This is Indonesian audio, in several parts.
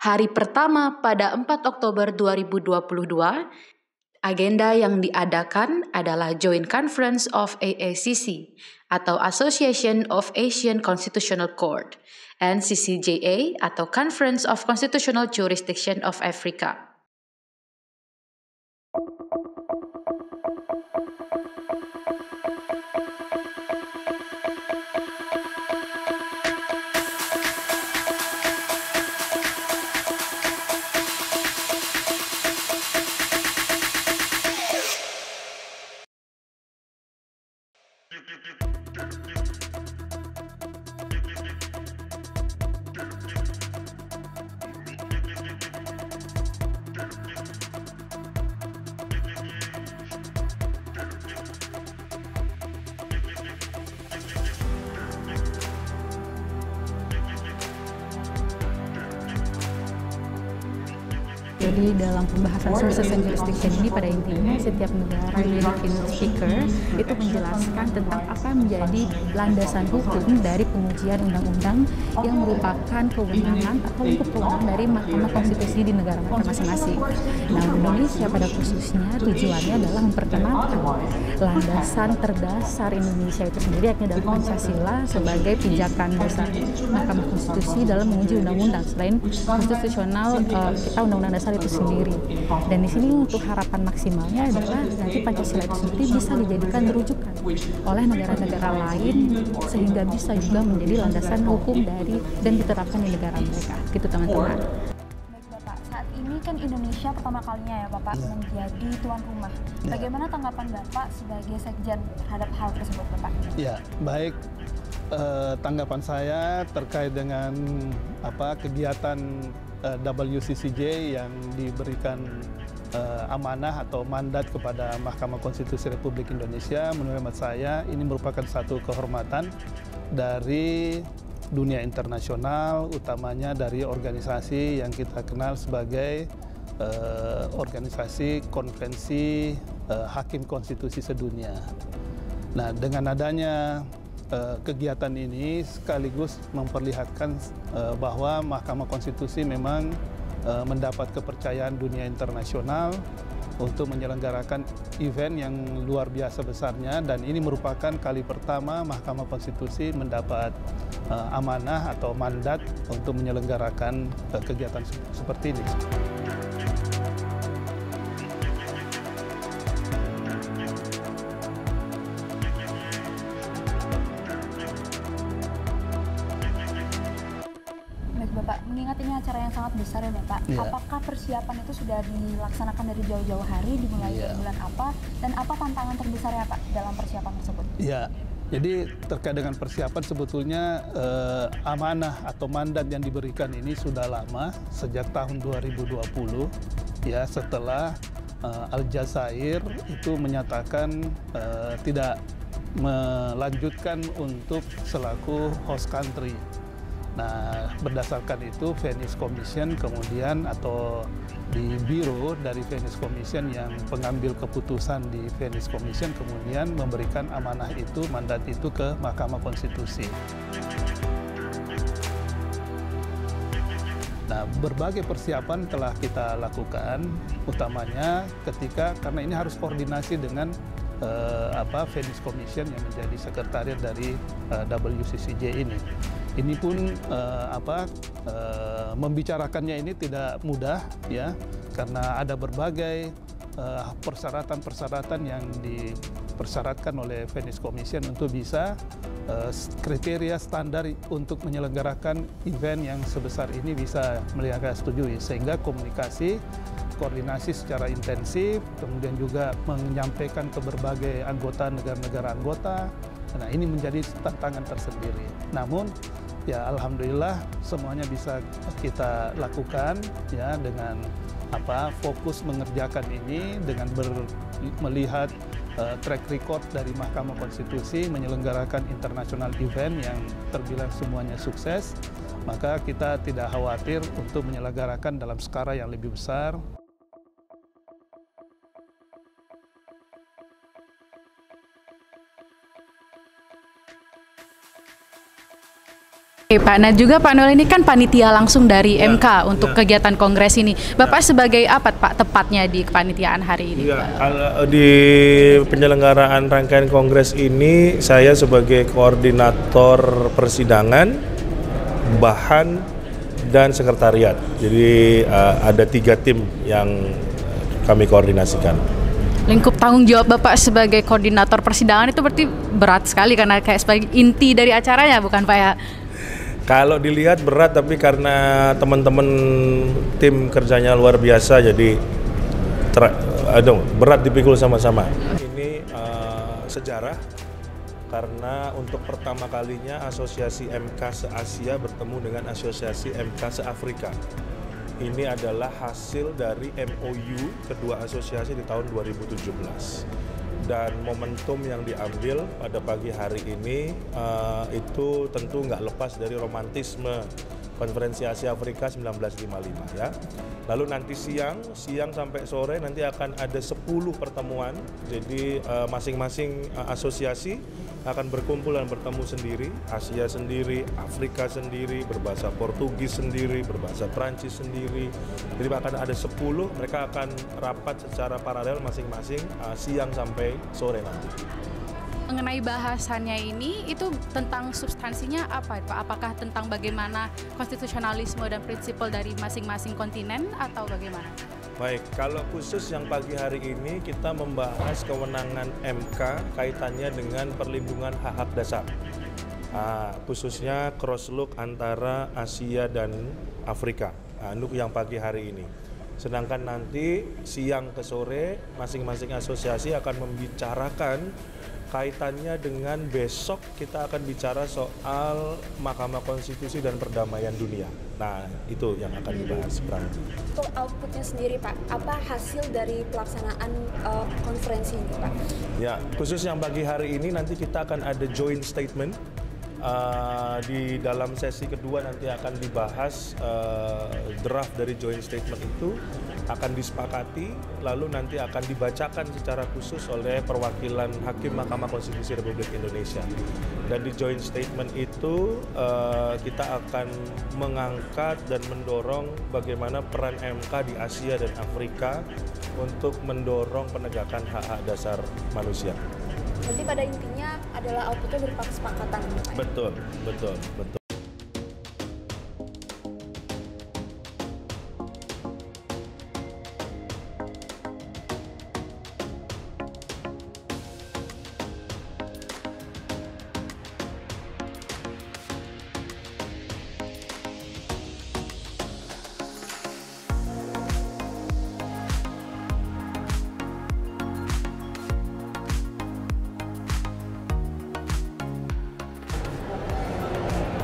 Hari pertama pada 4 Oktober 2022, agenda yang diadakan adalah Joint Conference of AACC atau Association of Asian Constitutional Court, and CCJA atau Conference of Constitutional Jurisdiction of Africa. Jadi dalam pembahasan Sources and Jurisdiction ini pada intinya setiap negara menjadi keynote speaker itu menjelaskan tentang apa yang menjadi landasan hukum dari pengujian undang-undang yang merupakan kewenangan atau lingkup kewenangan dari Mahkamah Konstitusi di negara mereka masing-masing. Nah, Indonesia pada khususnya tujuannya adalah memperkenalkan landasan terdasar Indonesia itu sendiri, yakni dalam Pancasila sebagai pijakan dasar Mahkamah Konstitusi dalam menguji undang-undang selain konstitusional kita undang-undang dasar itu sendiri. Dan di sini untuk harapan maksimalnya adalah nanti Pancasila itu sendiri bisa dijadikan rujukan oleh negara-negara lain sehingga bisa juga menjadi landasan hukum dari dan diterapkan di negara mereka. Gitu teman-teman. Baik Bapak, saat ini kan Indonesia pertama kalinya ya Bapak menjadi tuan rumah. Bagaimana tanggapan Bapak sebagai sekjen terhadap hal tersebut Bapak? Ya, baik. Tanggapan saya terkait dengan kegiatan WCCJ yang diberikan amanah atau mandat kepada Mahkamah Konstitusi Republik Indonesia, menurut hemat saya ini merupakan satu kehormatan dari dunia internasional, utamanya dari organisasi yang kita kenal sebagai organisasi konvensi hakim konstitusi sedunia. Nah, dengan adanya kegiatan ini sekaligus memperlihatkan bahwa Mahkamah Konstitusi memang mendapat kepercayaan dunia internasional untuk menyelenggarakan event yang luar biasa besarnya, dan ini merupakan kali pertama Mahkamah Konstitusi mendapat amanah atau mandat untuk menyelenggarakan kegiatan seperti ini. Bapak, mengingat ini acara yang sangat besar ya Bapak, apakah persiapan itu sudah dilaksanakan dari jauh-jauh hari, dimulai dari bulan apa, dan apa tantangan terbesarnya Pak dalam persiapan tersebut? Ya, jadi terkait dengan persiapan sebetulnya amanah atau mandat yang diberikan ini sudah lama, sejak tahun 2020, ya setelah Aljazair itu menyatakan tidak melanjutkan untuk selaku host country. Nah, berdasarkan itu Venice Commission kemudian atau di biro dari Venice Commission yang pengambil keputusan di Venice Commission kemudian memberikan amanah itu, mandat itu ke Mahkamah Konstitusi. Nah, berbagai persiapan telah kita lakukan, utamanya karena ini harus koordinasi dengan Venice Commission yang menjadi sekretariat dari WCCJ ini. Ini pun membicarakannya ini tidak mudah ya, karena ada berbagai persyaratan-persyaratan yang dipersyaratkan oleh Venice Commission untuk bisa kriteria standar untuk menyelenggarakan event yang sebesar ini bisa mereka setujui, sehingga koordinasi secara intensif, kemudian juga menyampaikan ke berbagai anggota negara-negara anggota. Nah, ini menjadi tantangan tersendiri. Namun ya alhamdulillah semuanya bisa kita lakukan ya dengan fokus mengerjakan ini dengan melihat track record dari Mahkamah Konstitusi menyelenggarakan international event yang terbilang semuanya sukses, maka kita tidak khawatir untuk menyelenggarakan dalam skala yang lebih besar. Oke Pak, nah juga Pak Noel ini kan panitia langsung dari MK untuk kegiatan kongres ini. Bapak sebagai apa Pak tepatnya di kepanitiaan hari ini? Ya, di penyelenggaraan rangkaian kongres ini saya sebagai koordinator persidangan, bahan, dan sekretariat. Jadi ada 3 tim yang kami koordinasikan. Lingkup tanggung jawab Bapak sebagai koordinator persidangan itu berarti berat sekali karena kayak sebagai inti dari acaranya, bukan Pak ya? Kalau dilihat berat, tapi karena teman-teman tim kerjanya luar biasa, jadi berat dipikul sama-sama. Ini sejarah karena untuk pertama kalinya asosiasi MK se-Asia bertemu dengan asosiasi MK se-Afrika. Ini adalah hasil dari MOU kedua asosiasi di tahun 2017. Dan momentum yang diambil pada pagi hari ini itu tentu nggak lepas dari romantisme Konferensi Asia Afrika 1955 ya. Lalu nanti siang sampai sore nanti akan ada 10 pertemuan. Jadi masing-masing asosiasi akan berkumpul dan bertemu sendiri, Asia sendiri, Afrika sendiri, berbahasa Portugis sendiri, berbahasa Prancis sendiri. Jadi akan ada 10, mereka akan rapat secara paralel masing-masing siang sampai sore nanti. Mengenai bahasannya ini, itu tentang substansinya apa Pak? Apakah tentang bagaimana konstitusionalisme dan prinsipal dari masing-masing kontinen atau bagaimana? Baik, kalau khusus yang pagi hari ini kita membahas kewenangan MK kaitannya dengan perlindungan hak-hak dasar. Khususnya cross look antara Asia dan Afrika, untuk yang pagi hari ini. Sedangkan nanti siang ke sore masing-masing asosiasi akan membicarakan kaitannya dengan besok kita akan bicara soal Mahkamah Konstitusi dan perdamaian dunia. Nah, itu yang akan dibahas berarti. Untuk outputnya sendiri Pak, apa hasil dari pelaksanaan konferensi ini Pak? Ya, khusus yang pagi hari ini nanti kita akan ada joint statement. Di dalam sesi kedua nanti akan dibahas draft dari joint statement itu akan disepakati, lalu nanti akan dibacakan secara khusus oleh perwakilan Hakim Mahkamah Konstitusi Republik Indonesia. Dan di joint statement itu kita akan mengangkat dan mendorong bagaimana peran MK di Asia dan Afrika untuk mendorong penegakan hak-hak dasar manusia. Berarti pada intinya adalah outputnya berupa kesepakatan. Betul.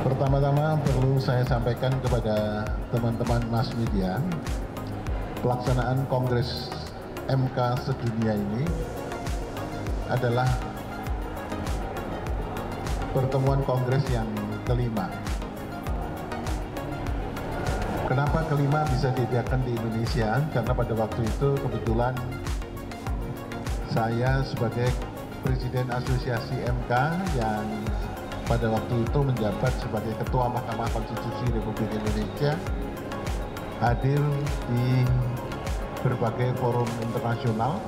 Pertama-tama perlu saya sampaikan kepada teman-teman mass media, pelaksanaan Kongres MK sedunia ini adalah pertemuan kongres yang kelima. Kenapa kelima bisa diadakan di Indonesia? Karena pada waktu itu kebetulan saya sebagai Presiden Asosiasi MK yang pada waktu itu menjabat sebagai Ketua Mahkamah Konstitusi Republik Indonesia hadir di berbagai forum internasional.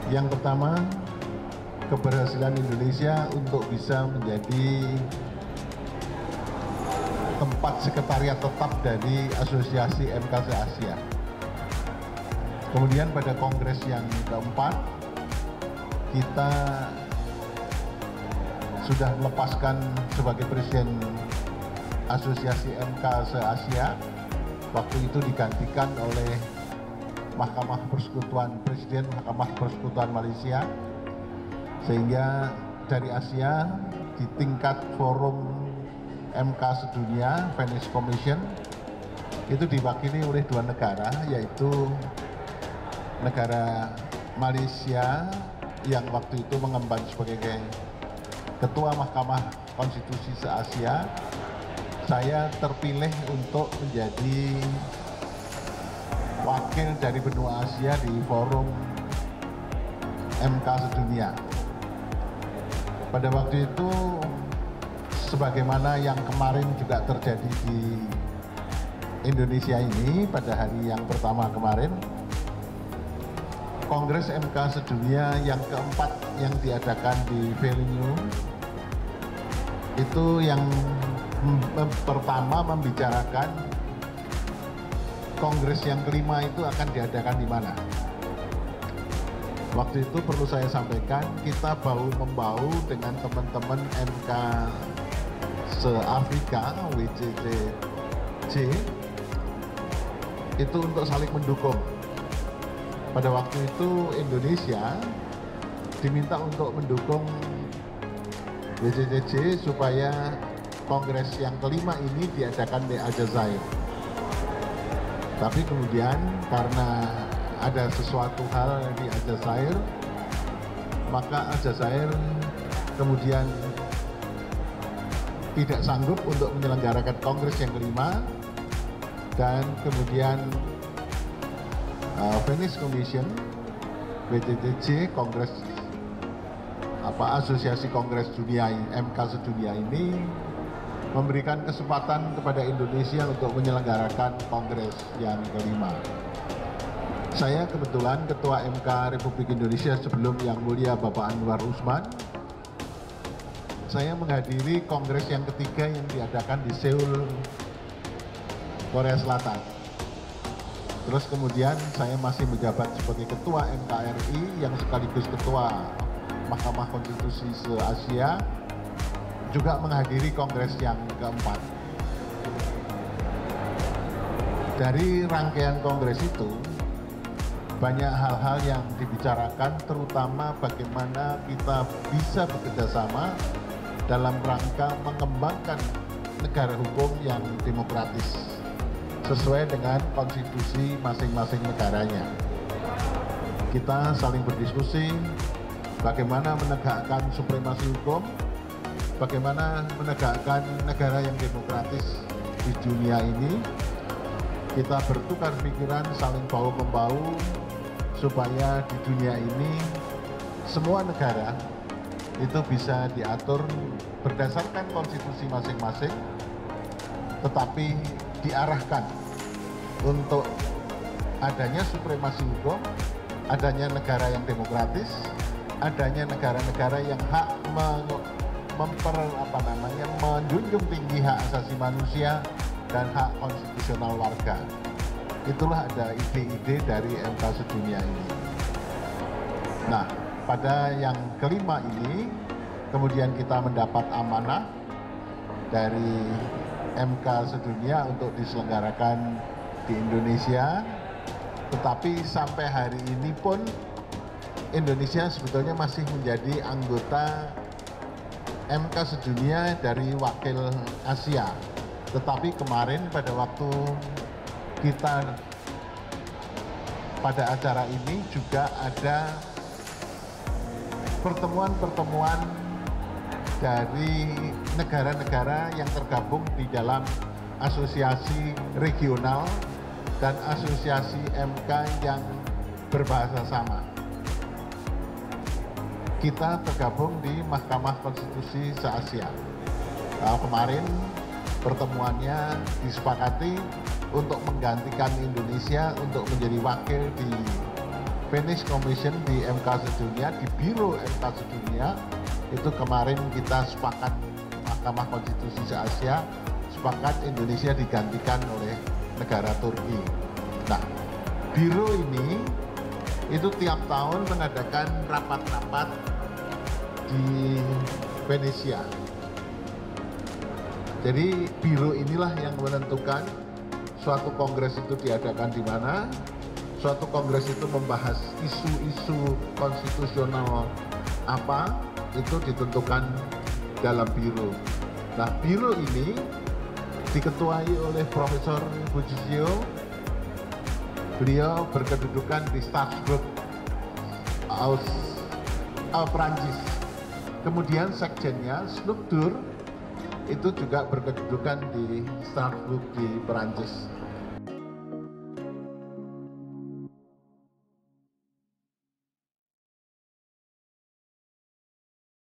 Yang pertama, keberhasilan Indonesia untuk bisa menjadi tempat sekretariat tetap dari Asosiasi MK se-Asia. Kemudian pada kongres yang keempat, kita sudah melepaskan sebagai Presiden Asosiasi MK se-Asia. Waktu itu digantikan oleh Mahkamah Persekutuan Presiden Mahkamah Persekutuan Malaysia, sehingga dari Asia di tingkat forum MK sedunia Venice Commission itu diwakili oleh 2 negara, yaitu negara Malaysia yang waktu itu mengemban sebagai Ketua Mahkamah Konstitusi se-Asia. Saya terpilih untuk menjadi wakil dari benua Asia di forum MK sedunia. Pada waktu itu sebagaimana yang kemarin juga terjadi di Indonesia ini pada hari yang pertama kemarin, Kongres MK Sedunia yang keempat yang diadakan di Vilnius itu yang pertama membicarakan Kongres yang kelima itu akan diadakan di mana. Waktu itu perlu saya sampaikan, kita bahu-membahu dengan teman-teman MK se-Afrika, WCCJ, itu untuk saling mendukung. Pada waktu itu Indonesia diminta untuk mendukung WCCJ supaya Kongres yang kelima ini diadakan di Aljazair. Tapi kemudian karena ada sesuatu hal di Aljazair, maka Aljazair kemudian tidak sanggup untuk menyelenggarakan Kongres yang kelima, dan kemudian Venice Commission, WCCJ, Kongres Asosiasi Kongres Dunia MK Sedunia ini memberikan kesempatan kepada Indonesia untuk menyelenggarakan Kongres yang kelima. Saya kebetulan Ketua MK Republik Indonesia sebelum Yang Mulia Bapak Anwar Usman. Saya menghadiri Kongres yang ketiga yang diadakan di Seoul, Korea Selatan. Terus kemudian saya masih menjabat sebagai Ketua MKRI yang sekaligus Ketua Mahkamah Konstitusi se-Asia, juga menghadiri Kongres yang keempat. Dari rangkaian Kongres itu, banyak hal-hal yang dibicarakan, terutama bagaimana kita bisa bekerjasama dalam rangka mengembangkan negara hukum yang demokratis sesuai dengan konstitusi masing-masing negaranya. Kita saling berdiskusi bagaimana menegakkan supremasi hukum, bagaimana menegakkan negara yang demokratis di dunia ini. Kita bertukar pikiran, saling bahu-membahu supaya di dunia ini semua negara itu bisa diatur berdasarkan konstitusi masing-masing, tetapi diarahkan untuk adanya supremasi hukum, adanya negara yang demokratis, adanya negara-negara yang hak menjunjung tinggi hak asasi manusia dan hak konstitusional warga. Itulah ada ide-ide dari MK Sedunia ini. Nah, pada yang kelima ini, kemudian kita mendapat amanah dari MK Sedunia untuk diselenggarakan di Indonesia, tetapi sampai hari ini pun Indonesia sebetulnya masih menjadi anggota MK Sedunia dari wakil Asia. Tetapi kemarin pada waktu kita pada acara ini juga ada pertemuan-pertemuan dari negara-negara yang tergabung di dalam asosiasi regional dan asosiasi MK yang berbahasa sama. Kita tergabung di Mahkamah Konstitusi se-Asia. Kemarin pertemuannya disepakati untuk menggantikan Indonesia untuk menjadi wakil di Venice Commission di MK Sedunia, di Biro MK Sedunia. Itu kemarin kita sepakat, Mahkamah Konstitusi se-Asia sepakat Indonesia digantikan oleh negara Turki. Nah, Biro ini itu tiap tahun mengadakan rapat-rapat di Venesia. Jadi Biro inilah yang menentukan suatu kongres itu diadakan di mana, suatu kongres itu membahas isu-isu konstitusional apa, itu ditentukan dalam Biro. Nah, Biro ini diketuai oleh Profesor Bujisio. Beliau berkedudukan di Strasbourg, Prancis. Kemudian sekjennya Struktur itu juga berkedudukan di Strasbourg di Prancis.